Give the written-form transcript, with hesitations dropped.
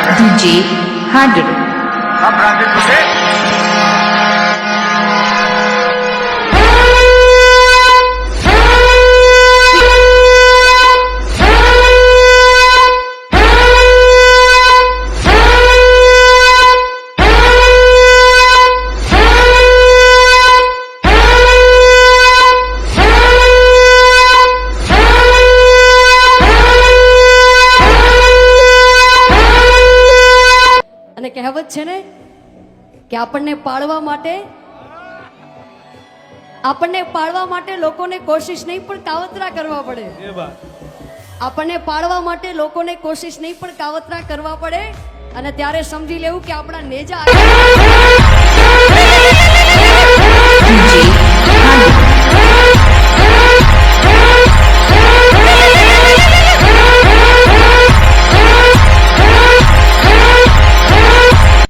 DJ Harder. अब branded से અને કહેવત છે ને કે આપણને પાળવા માટે લોકોને કોશિશ નહીં પણ કાવતરા કરવા પડે. આપણને પાળવા માટે લોકોને કોશિશ નહીં પણ કાવતરા કરવા પડે અને ત્યારે સમજી લેવું કે આપણા નેજા DJ